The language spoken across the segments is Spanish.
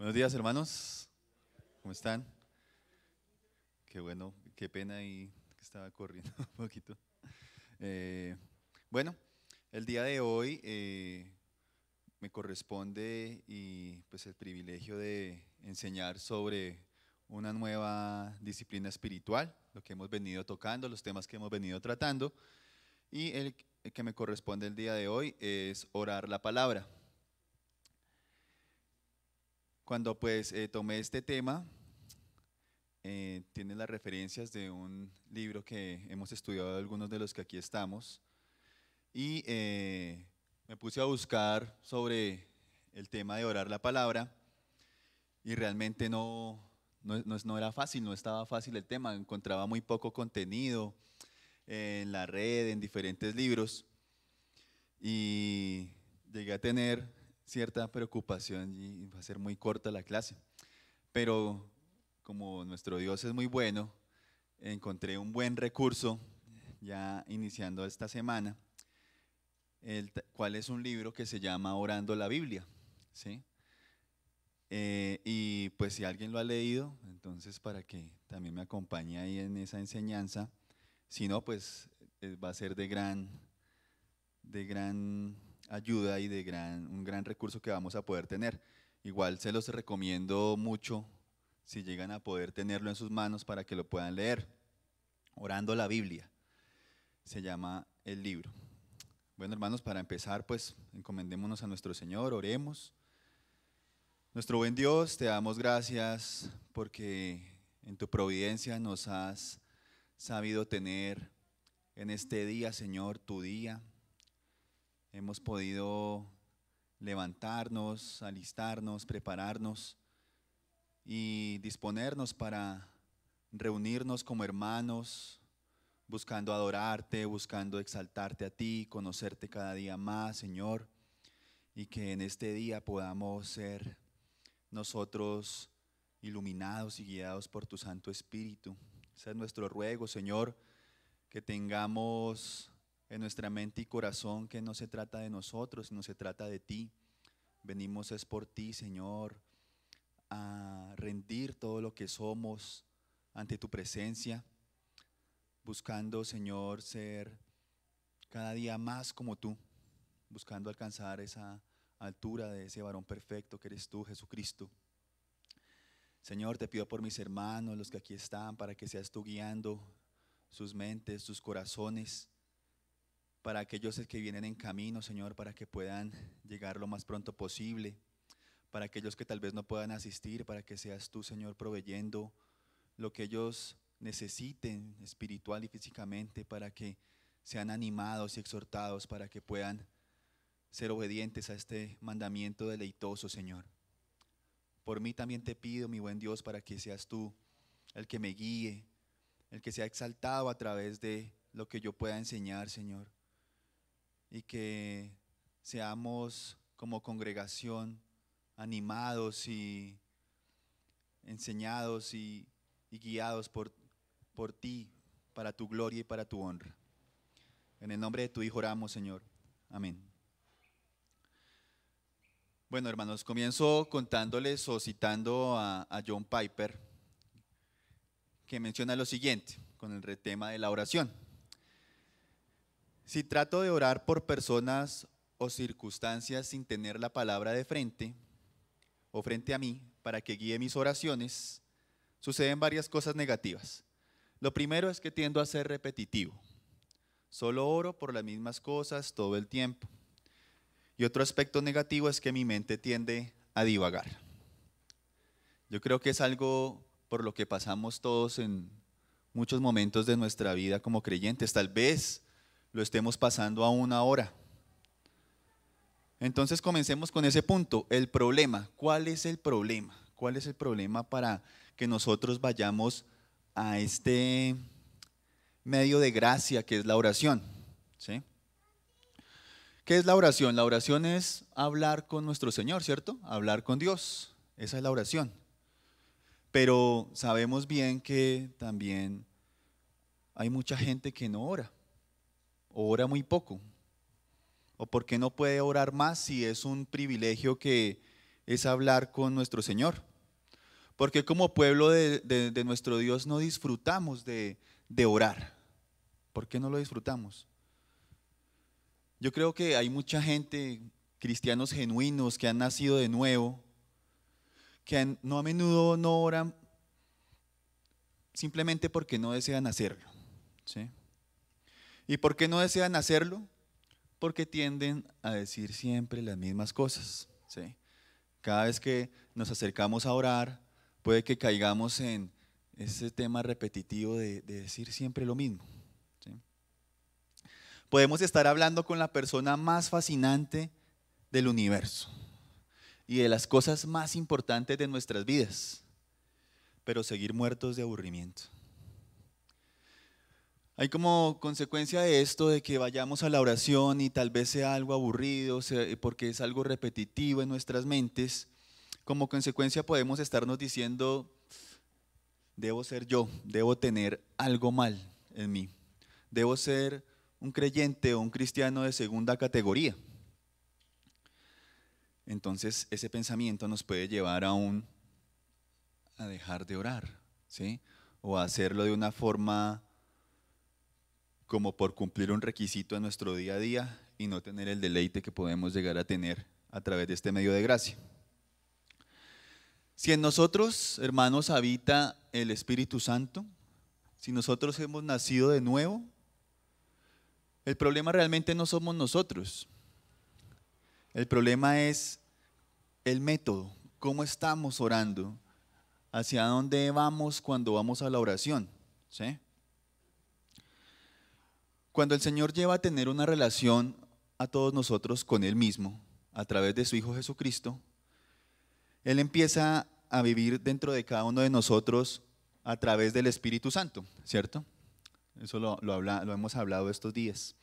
Buenos días, hermanos. ¿Cómo están? Qué bueno, qué pena y que estaba corriendo un poquito. Eh, bueno, el día de hoy me corresponde y pues el privilegio de enseñar sobre una nueva disciplina espiritual, lo que hemos venido tocando, los temas que hemos venido tratando, y el que me corresponde el día de hoy es orar la palabra. Cuando pues tomé este tema, tiene las referencias de un libro que hemos estudiado algunos de los que aquí estamos y me puse a buscar sobre el tema de orar la palabra y realmente no era fácil, no estaba fácil el tema, encontraba muy poco contenido en la red, en diferentes libros y llegué a tener cierta preocupación y va a ser muy corta la clase, pero como nuestro Dios es muy bueno, encontré un buen recurso ya iniciando esta semana, cual es un libro que se llama Orando la Biblia, ¿sí? Y pues si alguien lo ha leído, entonces para que también me acompañe ahí en esa enseñanza, si no, pues va a ser de gran ayuda y un gran recurso que vamos a poder tener. Igual se los recomiendo mucho si llegan a poder tenerlo en sus manos para que lo puedan leer. Orando la Biblia se llama el libro. Bueno, hermanos, para empezar, pues encomendémonos a nuestro Señor, oremos. Nuestro buen Dios, te damos gracias porque en tu providencia nos has sabido tener en este día, Señor, tu día. Hemos podido levantarnos, alistarnos, prepararnos y disponernos para reunirnos como hermanos, buscando adorarte, buscando exaltarte a ti, conocerte cada día más, Señor, y que en este día podamos ser nosotros iluminados y guiados por tu Santo Espíritu. Ese es nuestro ruego, Señor, que tengamos en nuestra mente y corazón que no se trata de nosotros, sino se trata de ti. Venimos es por ti, Señor, a rendir todo lo que somos ante tu presencia, buscando, Señor, ser cada día más como tú, buscando alcanzar esa altura de ese varón perfecto que eres tú, Jesucristo. Señor, te pido por mis hermanos, los que aquí están, para que seas tú guiando sus mentes, sus corazones, para aquellos que vienen en camino, Señor, para que puedan llegar lo más pronto posible, para aquellos que tal vez no puedan asistir, para que seas tú, Señor, proveyendo lo que ellos necesiten espiritual y físicamente, para que sean animados y exhortados, para que puedan ser obedientes a este mandamiento deleitoso, Señor. Por mí también te pido, mi buen Dios, para que seas tú el que me guíe, el que sea exaltado a través de lo que yo pueda enseñar, Señor, y que seamos como congregación animados y enseñados y guiados por ti, para tu gloria y para tu honra. En el nombre de tu Hijo oramos, Señor. Amén. Bueno, hermanos, comienzo contándoles o citando a John Piper, que menciona lo siguiente con el tema de la oración. Si trato de orar por personas o circunstancias sin tener la palabra de frente o frente a mí para que guíe mis oraciones, suceden varias cosas negativas. Lo primero es que tiendo a ser repetitivo. Solo oro por las mismas cosas todo el tiempo. Y otro aspecto negativo es que mi mente tiende a divagar. Yo creo que es algo por lo que pasamos todos en muchos momentos de nuestra vida como creyentes. Tal vez lo estemos pasando aún ahora. Entonces comencemos con ese punto, el problema. ¿Cuál es el problema? ¿Cuál es el problema para que nosotros vayamos a este medio de gracia que es la oración? ¿Sí? ¿Qué es la oración? La oración es hablar con nuestro Señor, ¿cierto? Hablar con Dios. Esa es la oración. Pero sabemos bien que también hay mucha gente que no ora, o ora muy poco. ¿O por qué no puede orar más si es un privilegio que es hablar con nuestro Señor. Porque como pueblo de nuestro Dios no disfrutamos de orar. ¿Por qué no lo disfrutamos? Yo creo que hay mucha gente, cristianos genuinos, que han nacido de nuevo, que no a menudo no oran simplemente porque no desean hacerlo. ¿Sí? ¿Y por qué no desean hacerlo? Porque tienden a decir siempre las mismas cosas. ¿Sí? Cada vez que nos acercamos a orar, puede que caigamos en ese tema repetitivo de decir siempre lo mismo. ¿Sí? Podemos estar hablando con la persona más fascinante del universo y de las cosas más importantes de nuestras vidas, pero seguir muertos de aburrimiento. Hay como consecuencia de esto de que vayamos a la oración y tal vez sea algo aburrido, porque es algo repetitivo en nuestras mentes, como consecuencia podemos estarnos diciendo, debo ser yo, debo tener algo mal en mí, debo ser un creyente o un cristiano de segunda categoría. Entonces ese pensamiento nos puede llevar aún a dejar de orar, ¿sí? O a hacerlo de una forma como por cumplir un requisito en nuestro día a día y no tener el deleite que podemos llegar a tener a través de este medio de gracia. Si en nosotros, hermanos, habita el Espíritu Santo, si nosotros hemos nacido de nuevo, el problema realmente no somos nosotros. El problema es el método, cómo estamos orando, hacia dónde vamos cuando vamos a la oración, ¿sí? Cuando el Señor lleva a tener una relación a todos nosotros con Él mismo, a través de su Hijo Jesucristo, Él empieza a vivir dentro de cada uno de nosotros a través del Espíritu Santo, ¿cierto? Eso lo hemos hablado estos días.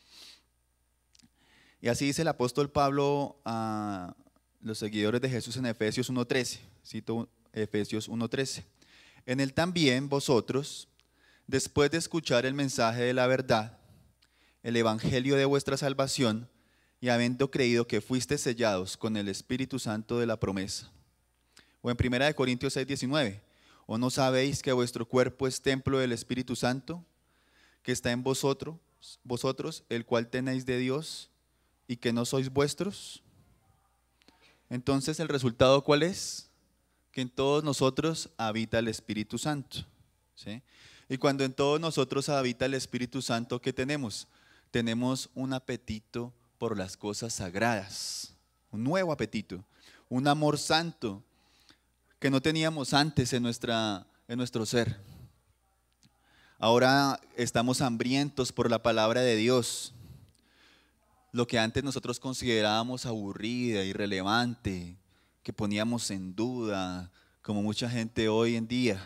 Y así dice el apóstol Pablo a los seguidores de Jesús en Efesios 1:13. Cito Efesios 1:13. En él también vosotros, después de escuchar el mensaje de la verdad, el evangelio de vuestra salvación, y habiendo creído que fuiste sellados con el Espíritu Santo de la promesa. O en 1 Corintios 6:19. ¿O no sabéis que vuestro cuerpo es templo del Espíritu Santo, que está en vosotros, el cual tenéis de Dios, y que no sois vuestros? Entonces, ¿el resultado cuál es? Que en todos nosotros habita el Espíritu Santo, ¿sí? Y cuando en todos nosotros habita el Espíritu Santo, ¿qué tenemos? Tenemos un apetito por las cosas sagradas, un nuevo apetito, un amor santo que no teníamos antes en nuestro ser. Ahora estamos hambrientos por la palabra de Dios. Lo que antes nosotros considerábamos aburrida, irrelevante, que poníamos en duda, como mucha gente hoy en día.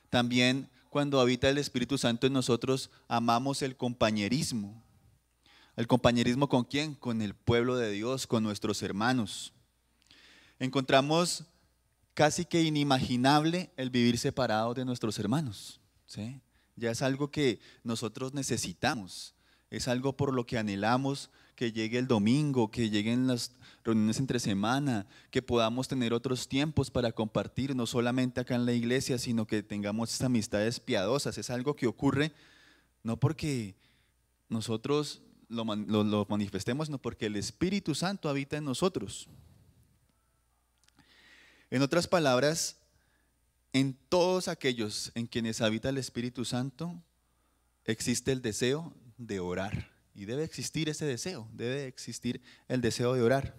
También cuando habita el Espíritu Santo en nosotros, amamos el compañerismo. ¿El compañerismo con quién? Con el pueblo de Dios, con nuestros hermanos. Encontramos casi que inimaginable el vivir separados de nuestros hermanos, ¿sí? Ya es algo que nosotros necesitamos. Es algo por lo que anhelamos que llegue el domingo, que lleguen las reuniones entre semana, que podamos tener otros tiempos para compartir, no solamente acá en la iglesia, sino que tengamos estas amistades piadosas. Es algo que ocurre no porque nosotros lo manifestemos, sino porque el Espíritu Santo habita en nosotros. En otras palabras, en todos aquellos en quienes habita el Espíritu Santo, existe el deseo de orar. Y debe existir ese deseo, debe existir el deseo de orar.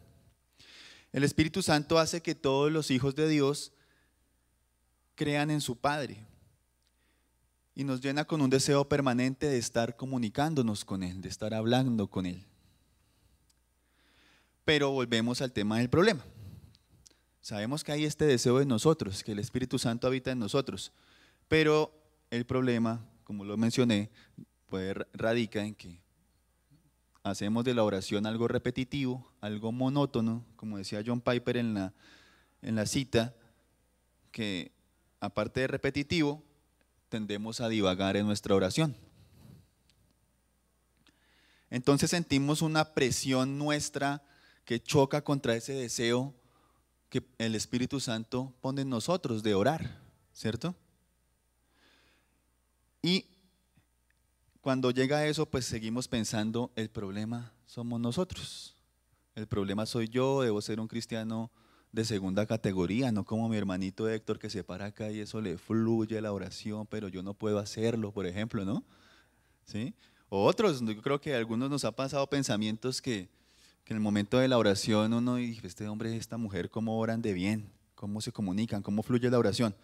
El Espíritu Santo hace que todos los hijos de Dios crean en su Padre y nos llena con un deseo permanente de estar comunicándonos con Él, de estar hablando con Él. Pero volvemos al tema del problema. Sabemos que hay este deseo en nosotros, que el Espíritu Santo habita en nosotros, pero el problema, como lo mencioné, radica en que hacemos de la oración algo repetitivo, algo monótono, como decía John Piper en la cita, que aparte de repetitivo, tendemos a divagar en nuestra oración. Entonces sentimos una presión nuestra que choca contra ese deseo que el Espíritu Santo pone en nosotros de orar, ¿cierto? Y cuando llega a eso, pues seguimos pensando, el problema somos nosotros. El problema soy yo, debo ser un cristiano de segunda categoría, no como mi hermanito Héctor que se para acá y eso le fluye la oración, pero yo no puedo hacerlo, por ejemplo, ¿no? ¿Sí? O otros, yo creo que a algunos nos ha pasado pensamientos que en el momento de la oración uno dice, este hombre, esta mujer, ¿cómo oran de bien? ¿Cómo se comunican? ¿Cómo fluye la oración?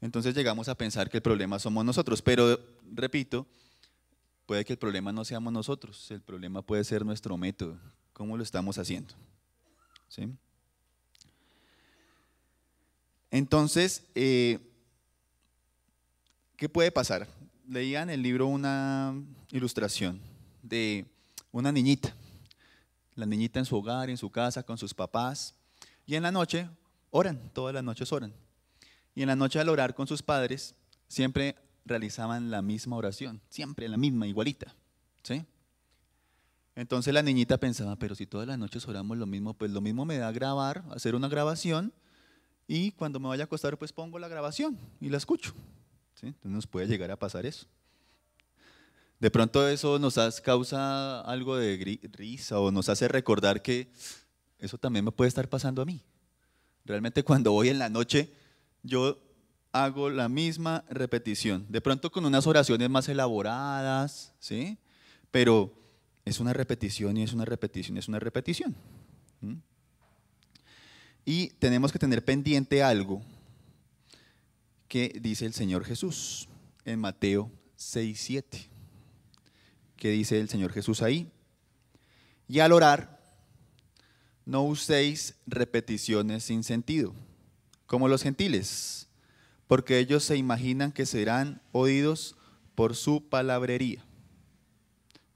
Entonces llegamos a pensar que el problema somos nosotros, pero repito, puede que el problema no seamos nosotros, el problema puede ser nuestro método, cómo lo estamos haciendo. ¿Sí? Entonces, ¿qué puede pasar? Leía en el libro una ilustración de una niñita, la niñita en su hogar, en su casa, con sus papás, y en la noche oran, todas las noches oran. Y en la noche al orar con sus padres, siempre realizaban la misma oración, siempre la misma, igualita. ¿Sí? Entonces la niñita pensaba, pero si todas las noches oramos lo mismo, pues lo mismo me da grabar, hacer una grabación, y cuando me vaya a acostar, pues pongo la grabación y la escucho. ¿Sí? Entonces nos puede llegar a pasar eso. De pronto eso causa algo de risa o nos hace recordar que eso también me puede estar pasando a mí. Realmente cuando voy en la noche, yo hago la misma repetición, de pronto con unas oraciones más elaboradas, ¿sí? Pero es una repetición y es una repetición y es una repetición. ¿Mm? Y tenemos que tener pendiente algo que dice el Señor Jesús en Mateo 6:7. ¿Qué dice el Señor Jesús ahí? Y al orar, no uséis repeticiones sin sentido, como los gentiles, porque ellos se imaginan que serán oídos por su palabrería.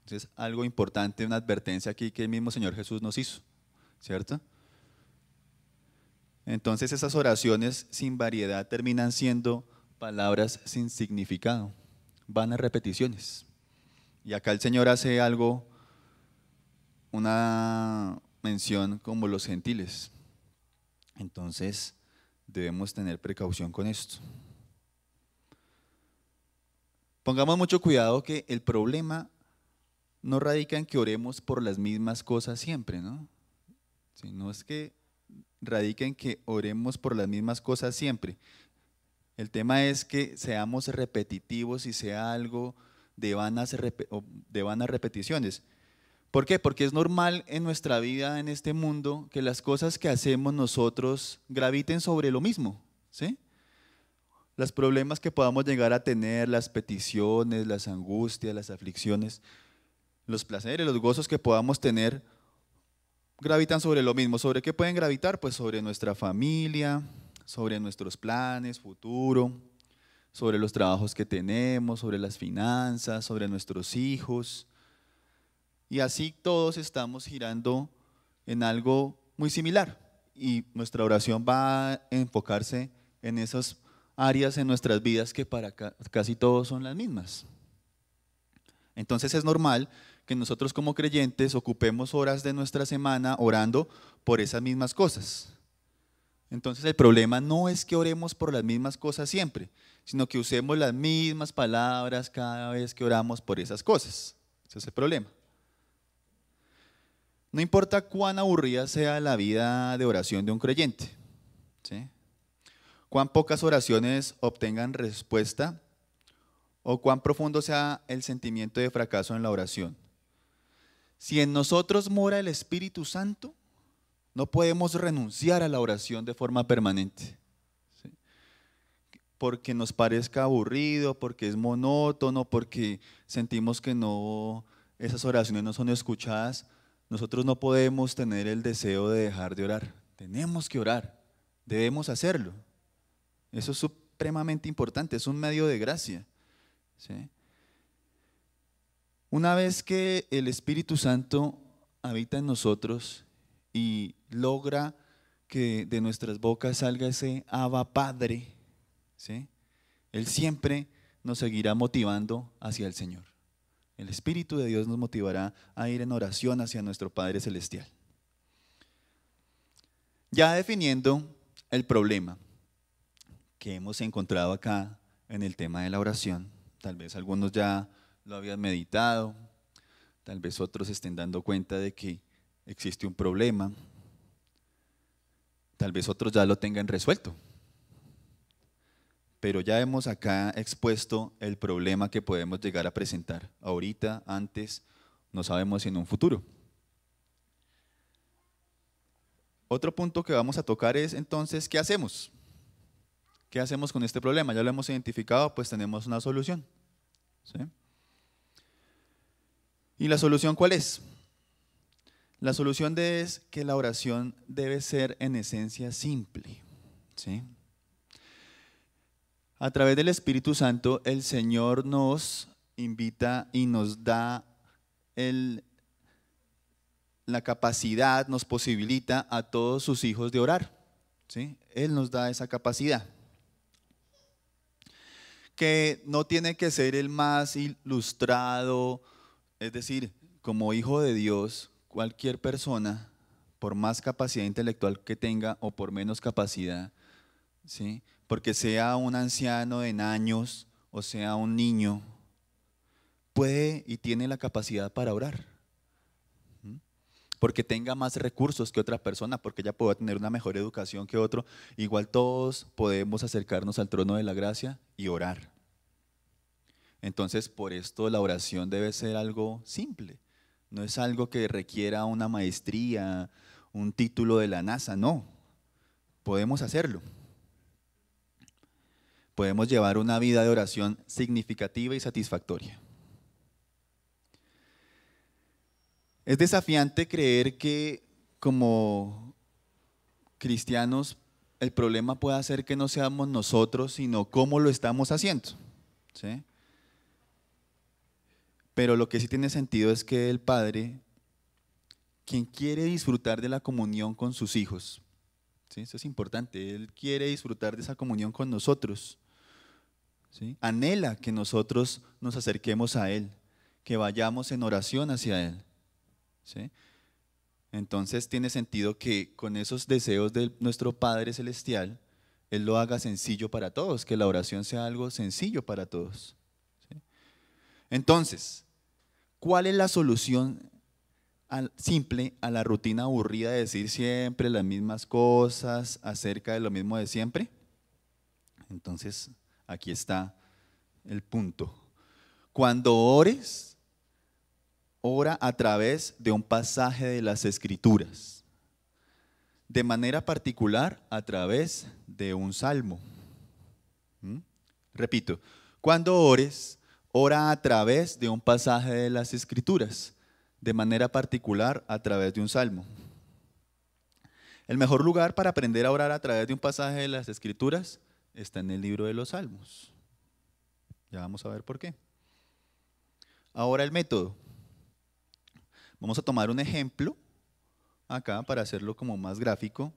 Entonces, algo importante, una advertencia aquí que el mismo Señor Jesús nos hizo, ¿cierto? Entonces, esas oraciones sin variedad terminan siendo palabras sin significado, van a repeticiones. Y acá el Señor hace algo, una mención como los gentiles. Entonces, debemos tener precaución con esto. Pongamos mucho cuidado que el problema no radica en que oremos por las mismas cosas siempre, ¿no? Sino es que radica en que oremos por las mismas cosas siempre. El tema es que seamos repetitivos y sea algo de vanas repeticiones. ¿Por qué? Porque es normal en nuestra vida, en este mundo, que las cosas que hacemos nosotros graviten sobre lo mismo, ¿sí? Los problemas que podamos llegar a tener, las peticiones, las angustias, las aflicciones, los placeres, los gozos que podamos tener, gravitan sobre lo mismo. ¿Sobre qué pueden gravitar? Pues sobre nuestra familia, sobre nuestros planes, futuro, sobre los trabajos que tenemos, sobre las finanzas, sobre nuestros hijos. Y así todos estamos girando en algo muy similar. Y nuestra oración va a enfocarse en esas áreas en nuestras vidas que para casi todos son las mismas. Entonces es normal que nosotros como creyentes ocupemos horas de nuestra semana orando por esas mismas cosas. Entonces el problema no es que oremos por las mismas cosas siempre, sino que usemos las mismas palabras cada vez que oramos por esas cosas. Ese es el problema. No importa cuán aburrida sea la vida de oración de un creyente, ¿sí? Cuán pocas oraciones obtengan respuesta o cuán profundo sea el sentimiento de fracaso en la oración. Si en nosotros mora el Espíritu Santo, no podemos renunciar a la oración de forma permanente, ¿sí? Porque nos parezca aburrido, porque es monótono, porque sentimos que no, esas oraciones no son escuchadas. Nosotros no podemos tener el deseo de dejar de orar. Tenemos que orar, debemos hacerlo. Eso es supremamente importante, es un medio de gracia, ¿sí? Una vez que el Espíritu Santo habita en nosotros y logra que de nuestras bocas salga ese Abba Padre, ¿sí? Él siempre nos seguirá motivando hacia el Señor. El Espíritu de Dios nos motivará a ir en oración hacia nuestro Padre Celestial. Ya definiendo el problema que hemos encontrado acá en el tema de la oración. Tal vez algunos ya lo habían meditado, tal vez otros estén dando cuenta de que existe un problema, tal vez otros ya lo tengan resuelto. Pero ya hemos acá expuesto el problema que podemos llegar a presentar ahorita, antes, no sabemos si en un futuro. Otro punto que vamos a tocar es entonces, ¿qué hacemos? ¿Qué hacemos con este problema? Ya lo hemos identificado, pues tenemos una solución. ¿Sí? ¿Y la solución cuál es? La solución es que la oración debe ser en esencia simple. ¿Sí? A través del Espíritu Santo, el Señor nos invita y nos da la capacidad, nos posibilita a todos sus hijos de orar. ¿Sí? Él nos da esa capacidad. Que no tiene que ser el más ilustrado, es decir, como hijo de Dios, cualquier persona, por más capacidad intelectual que tenga o por menos capacidad, ¿sí? Porque sea un anciano en años o sea un niño, puede y tiene la capacidad para orar. Porque tenga más recursos que otra persona, porque ella pueda tener una mejor educación que otro, igual todos podemos acercarnos al trono de la gracia y orar. Entonces, por esto la oración debe ser algo simple. No es algo que requiera una maestría, un título de la NASA, no. Podemos hacerlo. Podemos llevar una vida de oración significativa y satisfactoria. Es desafiante creer que como cristianos el problema puede ser que no seamos nosotros, sino cómo lo estamos haciendo. ¿Sí? Pero lo que sí tiene sentido es que el Padre, quien quiere disfrutar de la comunión con sus hijos, ¿sí? Eso es importante, Él quiere disfrutar de esa comunión con nosotros, ¿sí? Anhela que nosotros nos acerquemos a Él, que vayamos en oración hacia Él, ¿sí? Entonces tiene sentido que con esos deseos de nuestro Padre Celestial, Él lo haga sencillo para todos, que la oración sea algo sencillo para todos, ¿sí? Entonces, ¿cuál es la solución simple a la rutina aburrida de decir siempre las mismas cosas acerca de lo mismo de siempre? Entonces, aquí está el punto. Cuando ores, ora a través de un pasaje de las Escrituras, de manera particular a través de un salmo. Repito, cuando ores, ora a través de un pasaje de las Escrituras, de manera particular a través de un salmo. El mejor lugar para aprender a orar a través de un pasaje de las Escrituras está en el libro de los Salmos. Ya vamos a ver por qué. Ahora el método. Vamos a tomar un ejemplo acá para hacerlo como más gráfico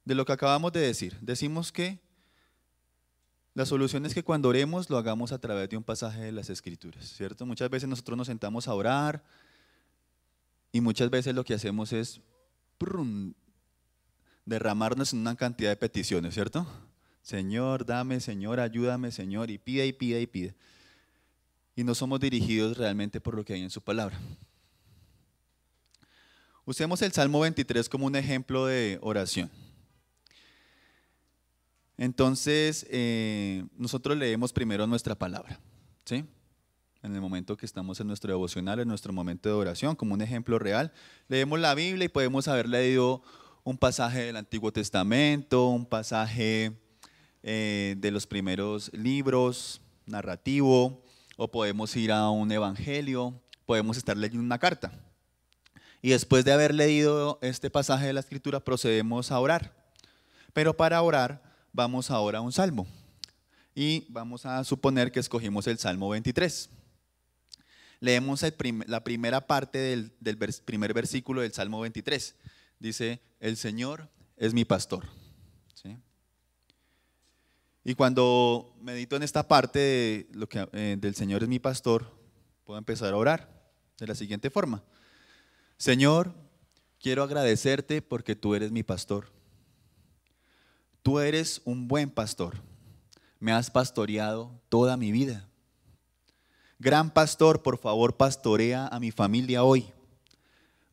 de lo que acabamos de decir. Decimos que la solución es que cuando oremos lo hagamos a través de un pasaje de las Escrituras, ¿cierto? Muchas veces nosotros nos sentamos a orar y muchas veces lo que hacemos es derramarnos en una cantidad de peticiones, ¿cierto? Señor, dame, Señor, ayúdame, Señor, y pide y pide y pide. Y no somos dirigidos realmente por lo que hay en su palabra. Usemos el Salmo 23 como un ejemplo de oración. Entonces, nosotros leemos primero nuestra palabra, ¿sí? En el momento que estamos en nuestro devocional, en nuestro momento de oración, como un ejemplo real. Leemos la Biblia y podemos haber leído un pasaje del Antiguo Testamento, un pasaje de los primeros libros, narrativo, o podemos ir a un evangelio, podemos estar leyendo una carta. Y después de haber leído este pasaje de la Escritura, procedemos a orar. Pero para orar, vamos ahora a un salmo. Y vamos a suponer que escogimos el Salmo 23. Leemos la primera parte del primer versículo del Salmo 23. Dice, el Señor es mi pastor. ¿Sí? Y cuando medito en esta parte del Señor es mi pastor, puedo empezar a orar de la siguiente forma. Señor, quiero agradecerte porque tú eres mi pastor. Tú eres un buen pastor. Me has pastoreado toda mi vida. Gran pastor, por favor, pastorea a mi familia hoy.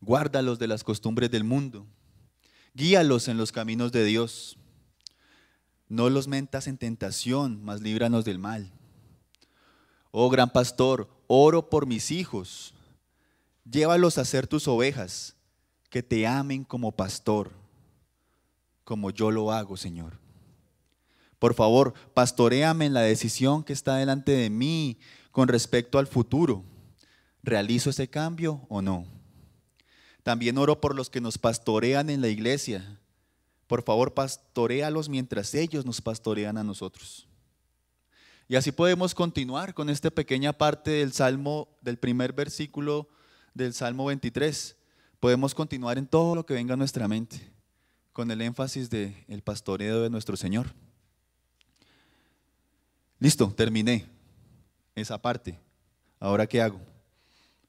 Guárdalos de las costumbres del mundo. Guíalos en los caminos de Dios. No los metas en tentación, mas líbranos del mal. Oh gran pastor, oro por mis hijos. Llévalos a ser tus ovejas, que te amen como pastor, como yo lo hago, Señor. Por favor, pastoréame en la decisión que está delante de mí con respecto al futuro. ¿Realizo ese cambio o no? También oro por los que nos pastorean en la iglesia. Por favor, pastoréalos mientras ellos nos pastorean a nosotros. Y así podemos continuar con esta pequeña parte del Salmo, del primer versículo del Salmo 23. Podemos continuar en todo lo que venga a nuestra mente, con el énfasis del pastoreo de nuestro Señor. Listo, terminé esa parte. ¿Ahora qué hago?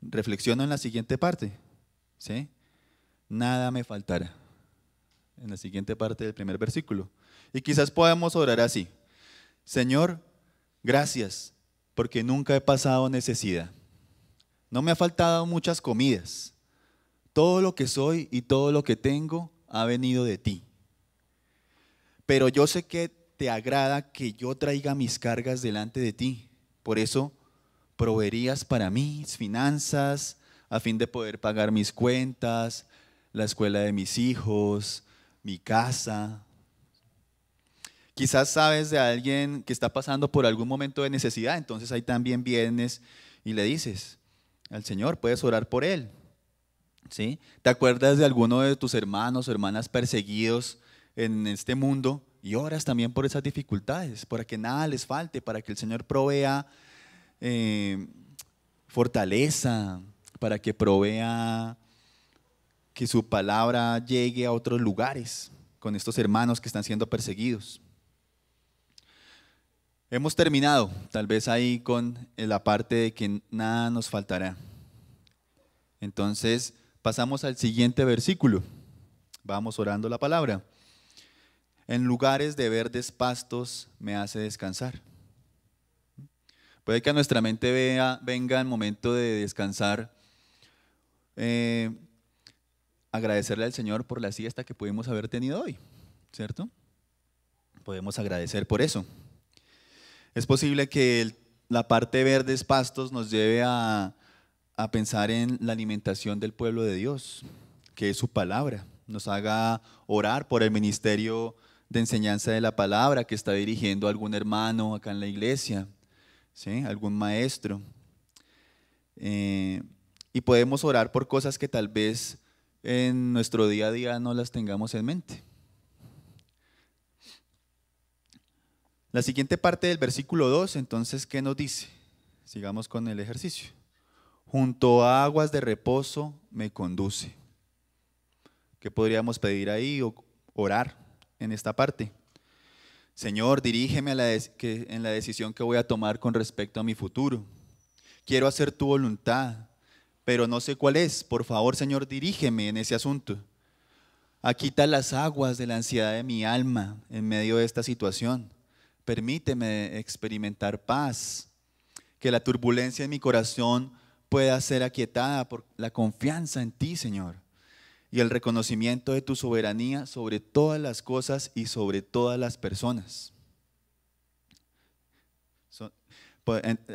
Reflexiono en la siguiente parte. ¿Sí? Nada me faltará. En la siguiente parte del primer versículo. Y quizás podamos orar así. Señor, gracias, porque nunca he pasado necesidad. No me ha faltado muchas comidas. Todo lo que soy y todo lo que tengo ha venido de ti. Pero yo sé que te agrada que yo traiga mis cargas delante de ti. Por eso proveerías para mis finanzas, a fin de poder pagar mis cuentas, la escuela de mis hijos, mi casa. Quizás sabes de alguien que está pasando por algún momento de necesidad, entonces ahí también vienes y le dices al Señor, puedes orar por él. ¿Sí? ¿Te acuerdas de alguno de tus hermanos o hermanas perseguidos en este mundo y oras también por esas dificultades, para que nada les falte, para que el Señor provea fortaleza, para que provea que su palabra llegue a otros lugares con estos hermanos que están siendo perseguidos? Hemos terminado, tal vez ahí con la parte de que nada nos faltará. Entonces, pasamos al siguiente versículo. Vamos orando la palabra. En lugares de verdes pastos me hace descansar. Puede que a nuestra mente venga el momento de descansar, agradecerle al Señor por la siesta que pudimos haber tenido hoy, ¿cierto? Podemos agradecer por eso. Es posible que la parte de verdes pastos nos lleve a pensar en la alimentación del pueblo de Dios, que es su palabra. Nos haga orar por el ministerio de enseñanza de la palabra que está dirigiendo algún hermano acá en la iglesia, ¿sí? Algún maestro. Y podemos orar por cosas que tal vez en nuestro día a día no las tengamos en mente. La siguiente parte del versículo 2, entonces, ¿qué nos dice? Sigamos con el ejercicio. Junto a aguas de reposo me conduce. ¿Qué podríamos pedir ahí o orar en esta parte? Señor, dirígeme en la decisión que voy a tomar con respecto a mi futuro. Quiero hacer tu voluntad, pero no sé cuál es. Por favor, Señor, dirígeme en ese asunto. Aquita las aguas de la ansiedad de mi alma en medio de esta situación. Permíteme experimentar paz, que la turbulencia en mi corazón pueda ser aquietada por la confianza en ti, Señor, y el reconocimiento de tu soberanía sobre todas las cosas y sobre todas las personas.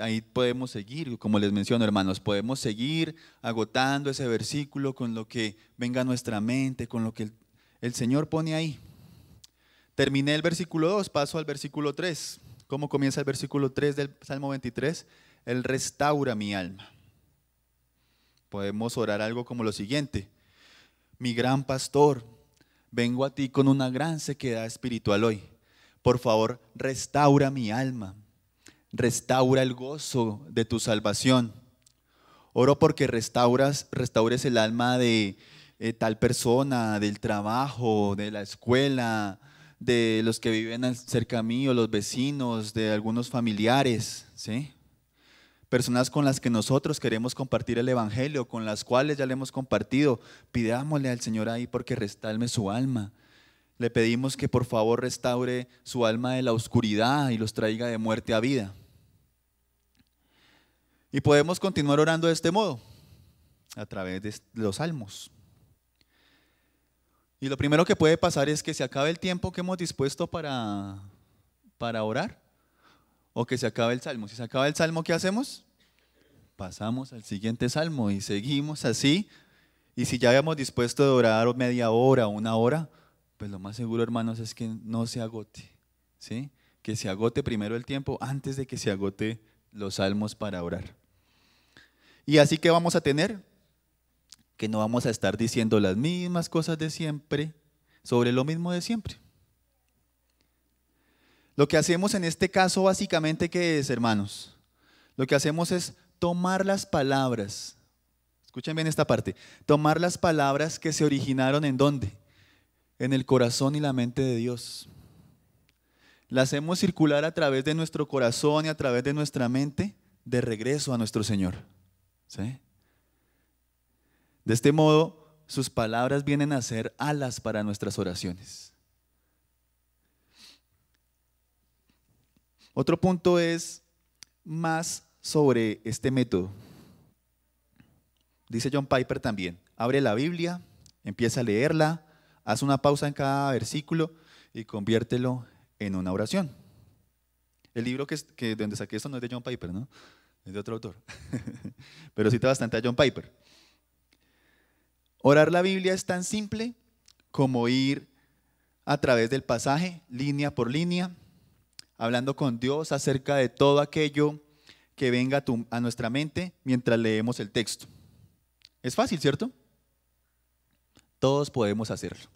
Ahí podemos seguir, como les menciono, hermanos, podemos seguir agotando ese versículo con lo que venga a nuestra mente, con lo que el Señor pone ahí. Terminé el versículo 2, paso al versículo 3. ¿Cómo comienza el versículo 3 del Salmo 23? Él restaura mi alma. Podemos orar algo como lo siguiente: mi gran pastor, vengo a ti con una gran sequedad espiritual hoy. Por favor, restaura mi alma. Restaura el gozo de tu salvación. Oro porque restaures el alma de tal persona, del trabajo, de la escuela, de los que viven cerca mío, los vecinos, de algunos familiares, ¿sí? Personas con las que nosotros queremos compartir el evangelio, con las cuales ya le hemos compartido. Pidámosle al Señor ahí porque restaure su alma. Le pedimos que por favor restaure su alma de la oscuridad y los traiga de muerte a vida. Y podemos continuar orando de este modo, a través de los salmos. Y lo primero que puede pasar es que se acabe el tiempo que hemos dispuesto para orar, o que se acabe el salmo. Si se acaba el salmo, ¿qué hacemos? Pasamos al siguiente salmo y seguimos así. Y si ya habíamos dispuesto de orar media hora o una hora, pues lo más seguro, hermanos, es que no se agote, ¿sí? Que se agote primero el tiempo antes de que se agote los salmos para orar. Y así que vamos a tener que no vamos a estar diciendo las mismas cosas de siempre sobre lo mismo de siempre. Lo que hacemos en este caso básicamente, ¿qué es, hermanos? Lo que hacemos es tomar las palabras, escuchen bien esta parte, tomar las palabras que se originaron ¿en dónde? En el corazón y la mente de Dios. Las hacemos circular a través de nuestro corazón y a través de nuestra mente de regreso a nuestro Señor. ¿Sí? De este modo, sus palabras vienen a ser alas para nuestras oraciones. Otro punto es más sobre este método. Dice John Piper también, abre la Biblia, empieza a leerla, haz una pausa en cada versículo y conviértelo en una oración. El libro que donde saqué esto no es de John Piper, ¿no? Es de otro autor, pero cita bastante a John Piper. Orar la Biblia es tan simple como ir a través del pasaje, línea por línea, hablando con Dios acerca de todo aquello que venga a nuestra mente mientras leemos el texto. Es fácil, ¿cierto? Todos podemos hacerlo,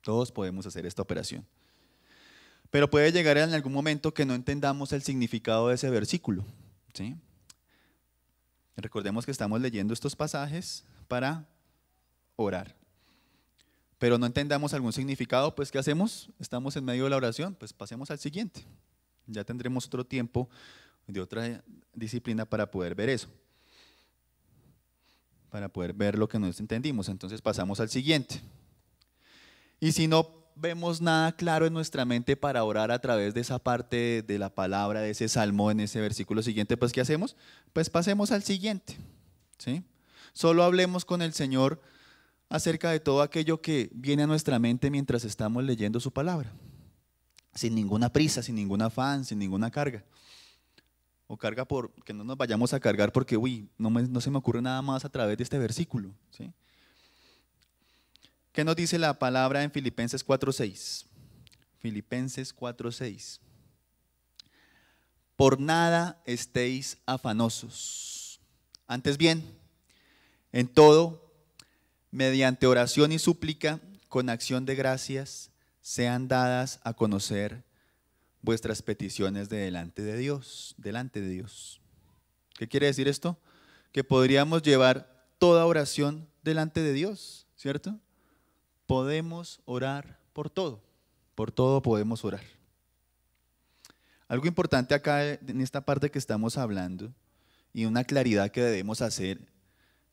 todos podemos hacer esta operación. Pero puede llegar en algún momento que no entendamos el significado de ese versículo, ¿sí? Recordemos que estamos leyendo estos pasajes para orar. Pero no entendamos algún significado, pues ¿qué hacemos? Estamos en medio de la oración, pues pasemos al siguiente. Ya tendremos otro tiempo de otra disciplina para poder ver eso. Para poder ver lo que no entendimos. Entonces pasamos al siguiente. Y si no vemos nada claro en nuestra mente para orar a través de esa parte de la palabra, de ese salmo, en ese versículo siguiente, pues ¿qué hacemos? Pues pasemos al siguiente, ¿sí? Solo hablemos con el Señor acerca de todo aquello que viene a nuestra mente mientras estamos leyendo su palabra. Sin ninguna prisa, sin ningún afán, sin ninguna carga. O carga por que no nos vayamos a cargar porque, no se me ocurre nada más a través de este versículo, ¿sí? ¿Qué nos dice la palabra en Filipenses 4:6? Filipenses 4:6. Por nada estéis afanosos. Antes bien, en todo, mediante oración y súplica, con acción de gracias, sean dadas a conocer vuestras peticiones delante de Dios. ¿Qué quiere decir esto? Que podríamos llevar toda oración delante de Dios, ¿cierto? Podemos orar por todo podemos orar. Algo importante acá en esta parte que estamos hablando y una claridad que debemos hacer,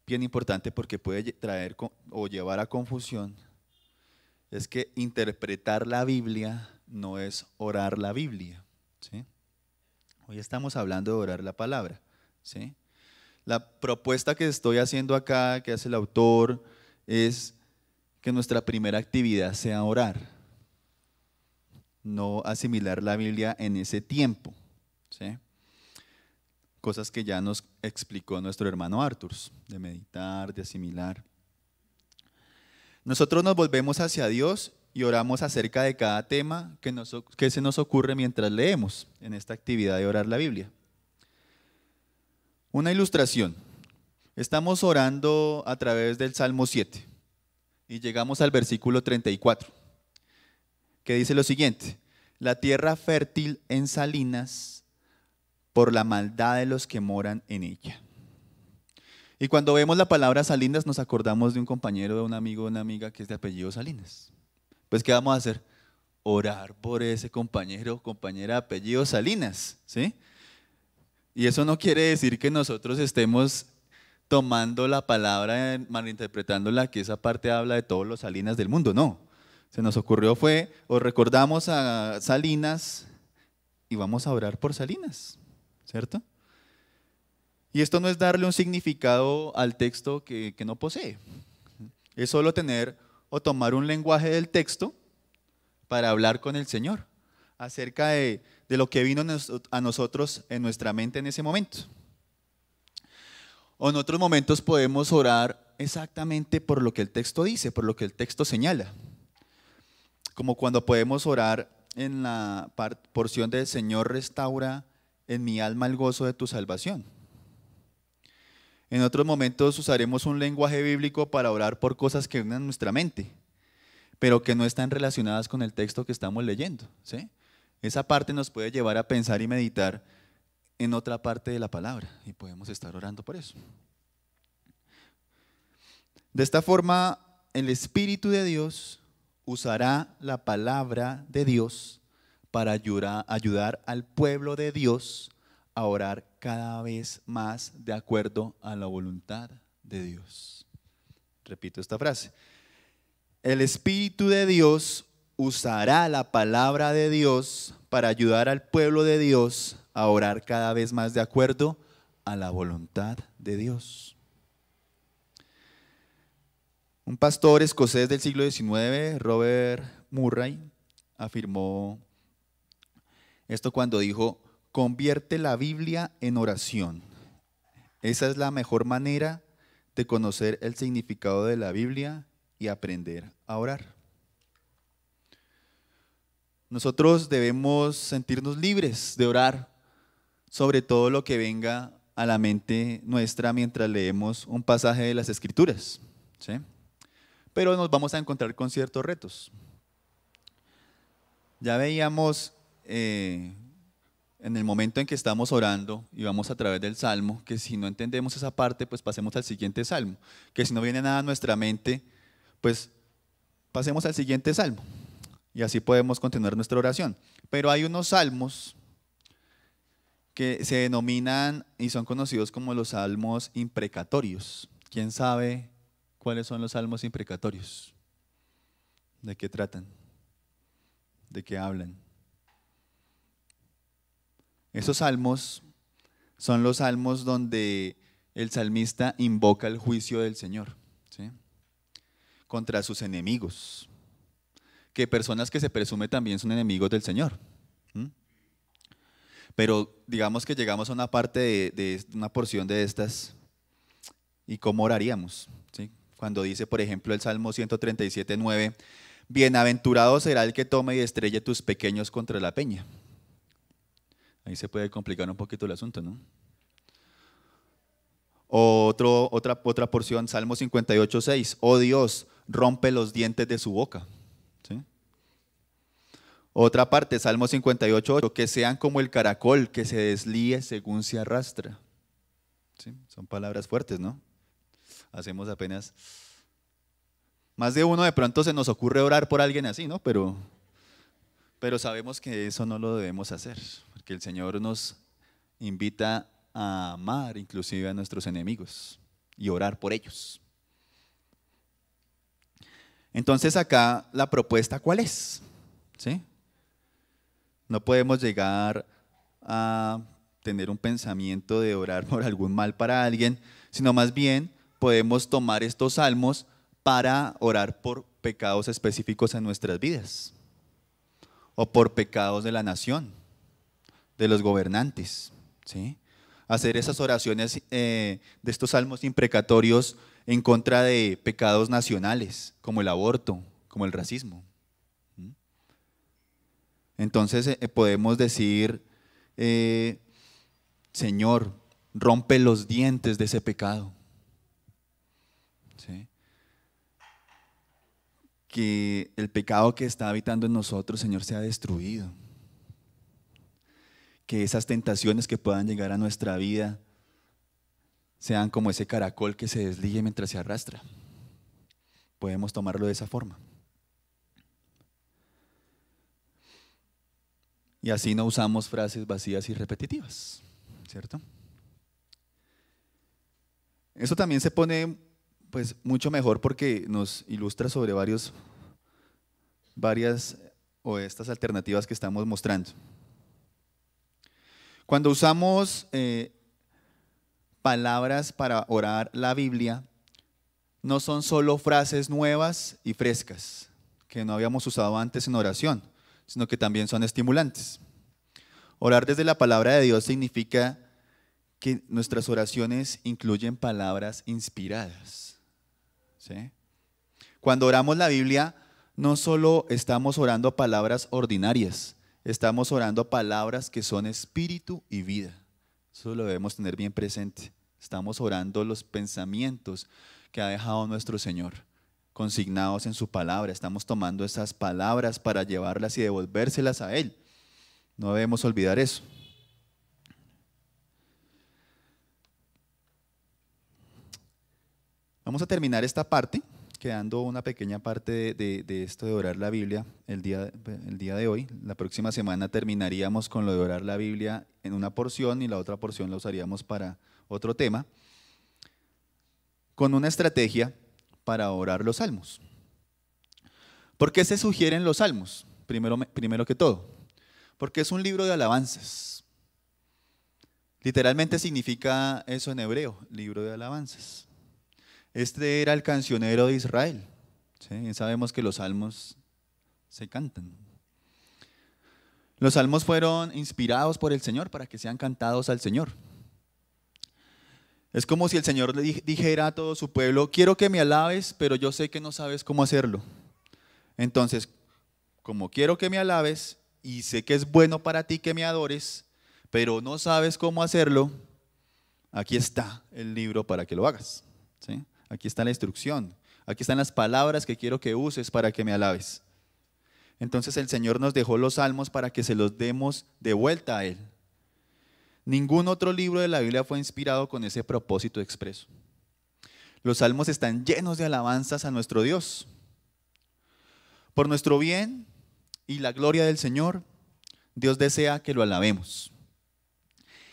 bien importante porque puede traer o llevar a confusión, es que interpretar la Biblia no es orar la Biblia, ¿sí? Hoy estamos hablando de orar la palabra, ¿sí? La propuesta que estoy haciendo acá, que hace el autor, es que nuestra primera actividad sea orar, no asimilar la Biblia en ese tiempo, ¿sí? Cosas que ya nos explicó nuestro hermano Arthur, de meditar, de asimilar. Nosotros nos volvemos hacia Dios y oramos acerca de cada tema que se nos ocurre mientras leemos en esta actividad de orar la Biblia. Una ilustración. Estamos orando a través del Salmo 7 y llegamos al versículo 34, que dice lo siguiente: la tierra fértil en salinas por la maldad de los que moran en ella. Y cuando vemos la palabra Salinas nos acordamos de un compañero, de un amigo, de una amiga que es de apellido Salinas. Pues ¿qué vamos a hacer? Orar por ese compañero o compañera de apellido Salinas, ¿sí? Y eso no quiere decir que nosotros estemos tomando la palabra, malinterpretándola, que esa parte habla de todos los Salinas del mundo, no. Se nos ocurrió fue, o recordamos a Salinas y vamos a orar por Salinas, ¿cierto? Y esto no es darle un significado al texto que no posee. Es solo tener o tomar un lenguaje del texto para hablar con el Señor acerca de lo que vino a nosotros en nuestra mente en ese momento. O en otros momentos podemos orar exactamente por lo que el texto dice, por lo que el texto señala. Como cuando podemos orar en la porción del Señor, restaura en mi alma el gozo de tu salvación. En otros momentos usaremos un lenguaje bíblico para orar por cosas que vienen a nuestra mente, pero que no están relacionadas con el texto que estamos leyendo, ¿sí? Esa parte nos puede llevar a pensar y meditar en otra parte de la palabra y podemos estar orando por eso. De esta forma, el Espíritu de Dios usará la palabra de Dios para ayudar al pueblo de Dios a orar cada vez más de acuerdo a la voluntad de Dios. Repito esta frase. El Espíritu de Dios usará la palabra de Dios para ayudar al pueblo de Dios a orar cada vez más de acuerdo a la voluntad de Dios. Un pastor escocés del siglo XIX, Robert Murray, afirmó esto cuando dijo: convierte la Biblia en oración. Esa es la mejor manera de conocer el significado de la Biblia y aprender a orar. Nosotros debemos sentirnos libres de orar sobre todo lo que venga a la mente nuestra mientras leemos un pasaje de las Escrituras, ¿sí? Pero nos vamos a encontrar con ciertos retos. Ya veíamos en el momento en que estamos orando y vamos a través del Salmo, que si no entendemos esa parte, pues pasemos al siguiente Salmo. Que si no viene nada a nuestra mente, pues pasemos al siguiente Salmo. Y así podemos continuar nuestra oración. Pero hay unos salmos que se denominan y son conocidos como los salmos imprecatorios. ¿Quién sabe cuáles son los salmos imprecatorios? ¿De qué tratan? ¿De qué hablan? Esos salmos son los salmos donde el salmista invoca el juicio del Señor, ¿sí? Contra sus enemigos, que personas que se presume también son enemigos del Señor. Pero digamos que llegamos a una parte de una porción de estas y cómo oraríamos, ¿sí? Cuando dice, por ejemplo, el Salmo 137:9, bienaventurado será el que tome y estrelle tus pequeños contra la peña. Ahí se puede complicar un poquito el asunto, ¿no? Otra porción, Salmo 58:6, oh Dios, rompe los dientes de su boca, ¿sí? Otra parte, Salmo 58:8, que sean como el caracol que se deslíe según se arrastra. ¿Sí? Son palabras fuertes, ¿no? Hacemos apenas... Más de uno de pronto se nos ocurre orar por alguien así, ¿no? Pero sabemos que eso no lo debemos hacer, porque el Señor nos invita a amar inclusive a nuestros enemigos y orar por ellos. Entonces acá la propuesta, ¿cuál es? ¿Sí? No podemos llegar a tener un pensamiento de orar por algún mal para alguien, sino más bien podemos tomar estos salmos para orar por pecados específicos en nuestras vidas o por pecados de la nación, de los gobernantes, ¿sí? Hacer esas oraciones de estos salmos imprecatorios en contra de pecados nacionales, como el aborto, como el racismo. Entonces podemos decir, Señor, rompe los dientes de ese pecado. ¿Sí? Que el pecado que está habitando en nosotros, Señor, sea destruido. Que esas tentaciones que puedan llegar a nuestra vida sean como ese caracol que se desligue mientras se arrastra. Podemos tomarlo de esa forma. Y así no usamos frases vacías y repetitivas, ¿cierto? Eso también se pone pues mucho mejor porque nos ilustra sobre varios varias o estas alternativas que estamos mostrando. Cuando usamos palabras para orar la Biblia, no son solo frases nuevas y frescas que no habíamos usado antes en oración, sino que también son estimulantes. Orar desde la palabra de Dios significa que nuestras oraciones incluyen palabras inspiradas, ¿sí? Cuando oramos la Biblia, no solo estamos orando palabras ordinarias, estamos orando palabras que son espíritu y vida. Eso lo debemos tener bien presente. Estamos orando los pensamientos que ha dejado nuestro Señor, consignados en su palabra. Estamos tomando esas palabras para llevarlas y devolvérselas a Él. No debemos olvidar eso. Vamos a terminar esta parte, quedando una pequeña parte de esto de orar la Biblia el día de hoy. La próxima semana terminaríamos con lo de orar la Biblia en una porción y la otra porción la usaríamos para otro tema, con una estrategia para orar los salmos. ¿Por qué se sugieren los salmos? Primero que todo, porque es un libro de alabanzas. Literalmente significa eso en hebreo, libro de alabanzas. Este era el cancionero de Israel. ¿Sí? Sabemos que los salmos se cantan. Los salmos fueron inspirados por el Señor para que sean cantados al Señor. Es como si el Señor le dijera a todo su pueblo: quiero que me alabes, pero yo sé que no sabes cómo hacerlo. Entonces, como quiero que me alabes y sé que es bueno para ti que me adores, pero no sabes cómo hacerlo, aquí está el libro para que lo hagas. ¿Sí? Aquí está la instrucción, aquí están las palabras que quiero que uses para que me alabes. Entonces el Señor nos dejó los salmos para que se los demos de vuelta a Él. Ningún otro libro de la Biblia fue inspirado con ese propósito expreso. Los salmos están llenos de alabanzas a nuestro Dios. Por nuestro bien y la gloria del Señor, Dios desea que lo alabemos.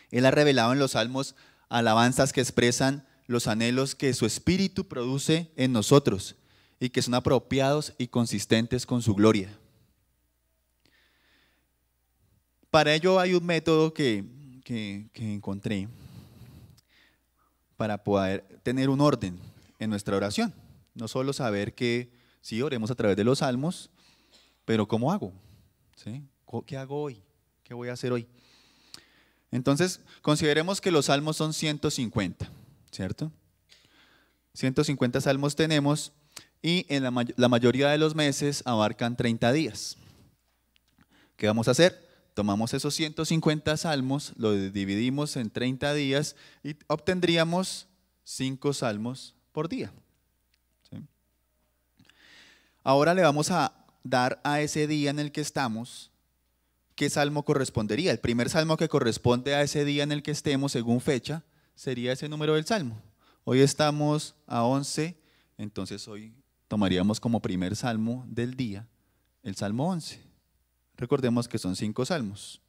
Él ha revelado en los salmos alabanzas que expresan los anhelos que su espíritu produce en nosotros y que son apropiados y consistentes con su gloria. Para ello hay un método que encontré para poder tener un orden en nuestra oración. No solo saber que sí, oremos a través de los salmos, pero ¿cómo hago? ¿Sí? ¿Qué hago hoy? ¿Qué voy a hacer hoy? Entonces, consideremos que los salmos son 150. ¿Cierto? 150 salmos tenemos y en la mayoría de los meses abarcan 30 días. ¿Qué vamos a hacer? Tomamos esos 150 salmos, los dividimos en 30 días y obtendríamos 5 salmos por día. ¿Sí? Ahora le vamos a dar a ese día en el que estamos, ¿qué salmo correspondería? El primer salmo que corresponde a ese día en el que estemos según fecha sería ese número del salmo. Hoy estamos a 11, entonces hoy tomaríamos como primer salmo del día el salmo 11. Recordemos que son 5 salmos.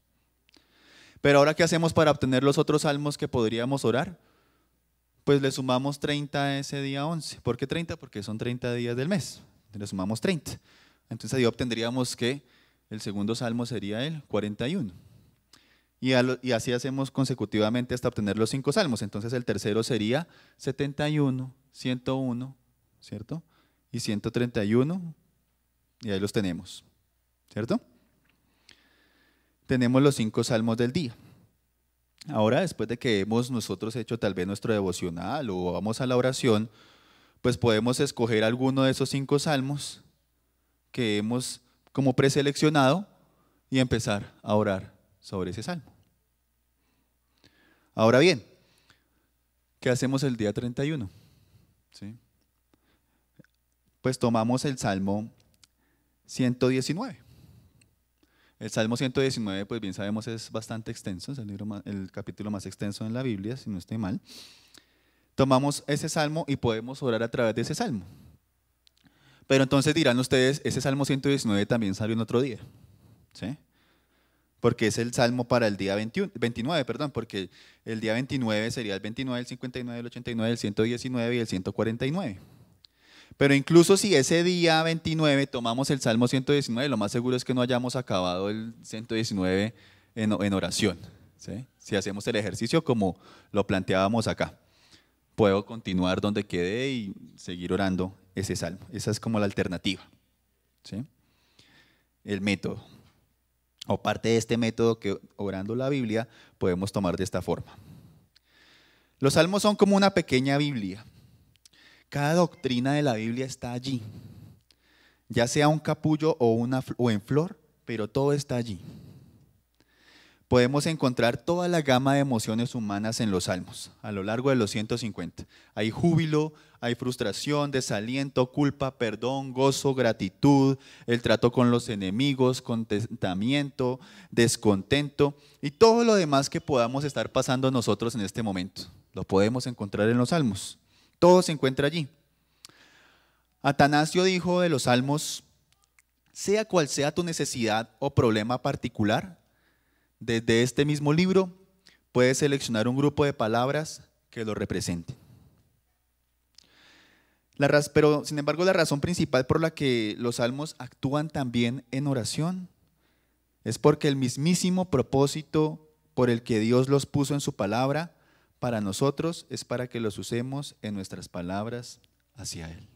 Pero ahora, ¿qué hacemos para obtener los otros salmos que podríamos orar? Pues le sumamos 30 a ese día 11. ¿Por qué 30? Porque son 30 días del mes. Le sumamos 30. Entonces ahí obtendríamos que el segundo salmo sería el 41. Y así hacemos consecutivamente hasta obtener los 5 salmos. Entonces el tercero sería 71, 101, ¿cierto? Y 131, y ahí los tenemos, ¿cierto? Tenemos los 5 salmos del día. Ahora, después de que hemos nosotros hecho tal vez nuestro devocional o vamos a la oración, pues podemos escoger alguno de esos 5 salmos que hemos como preseleccionado y empezar a orar sobre ese salmo. Ahora bien, ¿qué hacemos el día 31? ¿Sí? Pues tomamos el Salmo 119. El Salmo 119, pues bien sabemos, es bastante extenso, es el capítulo más extenso en la Biblia, si no estoy mal. Tomamos ese salmo y podemos orar a través de ese salmo. Pero entonces dirán ustedes, ese Salmo 119 también salió en otro día, ¿sí? Porque es el salmo para el día 29, porque el día 29 sería el 29, el 59, el 89, el 119 y el 149. Pero incluso si ese día 29 tomamos el Salmo 119, lo más seguro es que no hayamos acabado el 119 en oración, ¿sí? Si hacemos el ejercicio como lo planteábamos acá, puedo continuar donde quedé y seguir orando ese salmo. Esa es como la alternativa, ¿sí? El método, o parte de este método que orando la Biblia podemos tomar de esta forma. Los salmos son como una pequeña Biblia. Cada doctrina de la Biblia está allí, ya sea un capullo o en flor, pero todo está allí. Podemos encontrar toda la gama de emociones humanas en los salmos, a lo largo de los 150. Hay júbilo, hay frustración, desaliento, culpa, perdón, gozo, gratitud, el trato con los enemigos, contentamiento, descontento y todo lo demás que podamos estar pasando nosotros en este momento. Lo podemos encontrar en los salmos. Todo se encuentra allí. Atanasio dijo de los salmos: sea cual sea tu necesidad o problema particular, desde este mismo libro puedes seleccionar un grupo de palabras que lo representen. Pero, sin embargo, la razón principal por la que los salmos actúan también en oración es porque el mismísimo propósito por el que Dios los puso en su palabra para nosotros es para que los usemos en nuestras palabras hacia Él.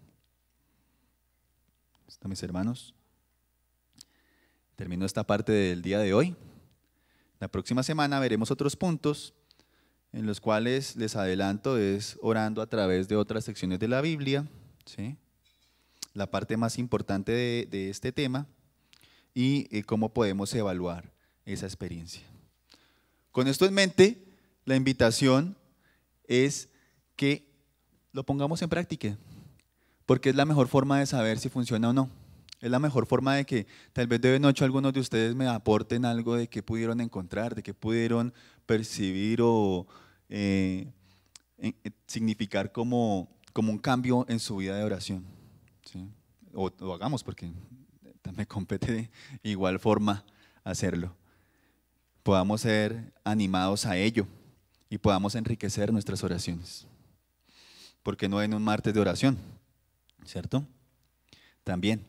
¿Están mis hermanos? Termino esta parte del día de hoy. La próxima semana veremos otros puntos en los cuales les adelanto es orando a través de otras secciones de la Biblia, ¿sí? La parte más importante de este tema y cómo podemos evaluar esa experiencia. Con esto en mente, la invitación es que lo pongamos en práctica, porque es la mejor forma de saber si funciona o no. Es la mejor forma de que tal vez de noche algunos de ustedes me aporten algo de qué pudieron encontrar, de qué pudieron percibir o significar como un cambio en su vida de oración, ¿sí? O lo hagamos porque me compete de igual forma hacerlo. Podamos ser animados a ello y podamos enriquecer nuestras oraciones. ¿Por qué no en un martes de oración? ¿Cierto? También.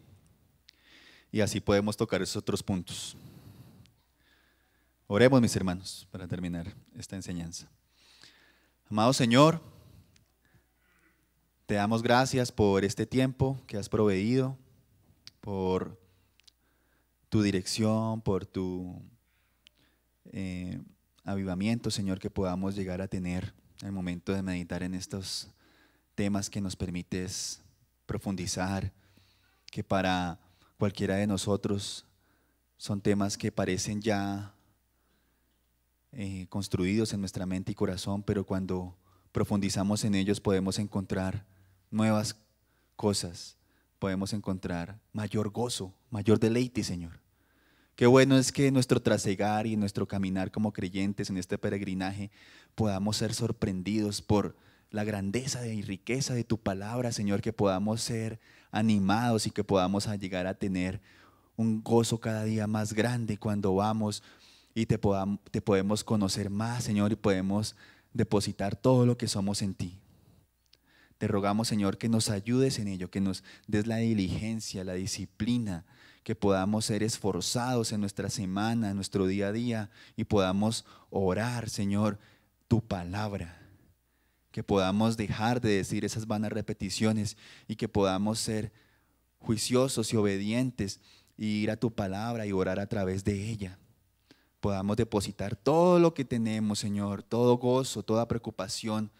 Y así podemos tocar esos otros puntos. Oremos, mis hermanos, para terminar esta enseñanza. Amado Señor, te damos gracias por este tiempo que has proveído, por tu dirección, por tu avivamiento, Señor, que podamos llegar a tener al momento de meditar en estos temas que nos permites profundizar, que para cualquiera de nosotros son temas que parecen ya construidos en nuestra mente y corazón, pero cuando profundizamos en ellos podemos encontrar nuevas cosas, podemos encontrar mayor gozo, mayor deleite, Señor. Qué bueno es que nuestro trasegar y nuestro caminar como creyentes en este peregrinaje podamos ser sorprendidos por la grandeza y riqueza de tu palabra, Señor, que podamos ser animados y que podamos llegar a tener un gozo cada día más grande cuando vamos y te podemos conocer más, Señor, y podemos depositar todo lo que somos en ti. Te rogamos, Señor, que nos ayudes en ello, que nos des la diligencia, la disciplina, que podamos ser esforzados en nuestra semana, en nuestro día a día y podamos orar, Señor, tu palabra. Que podamos dejar de decir esas vanas repeticiones y que podamos ser juiciosos y obedientes y ir a tu palabra y orar a través de ella. Podamos depositar todo lo que tenemos, Señor, todo gozo, toda preocupación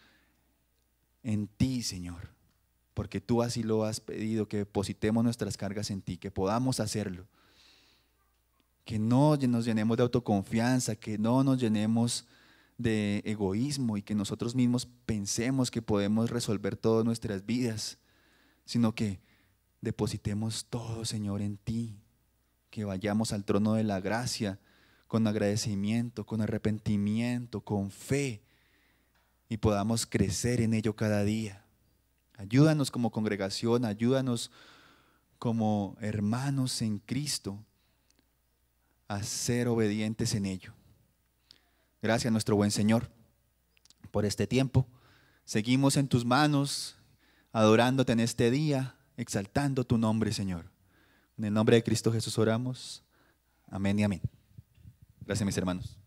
en ti, Señor, porque tú así lo has pedido, que depositemos nuestras cargas en ti, que podamos hacerlo, que no nos llenemos de autoconfianza, que no nos llenemos de egoísmo y que nosotros mismos pensemos que podemos resolver todas nuestras vidas, sino que depositemos todo, Señor, en ti, que vayamos al trono de la gracia con agradecimiento, con arrepentimiento, con fe y podamos crecer en ello cada día. Ayúdanos como congregación, ayúdanos como hermanos en Cristo a ser obedientes en ello. Gracias, nuestro buen Señor, por este tiempo. Seguimos en tus manos, adorándote en este día, exaltando tu nombre, Señor. En el nombre de Cristo Jesús oramos. Amén y amén. Gracias, mis hermanos.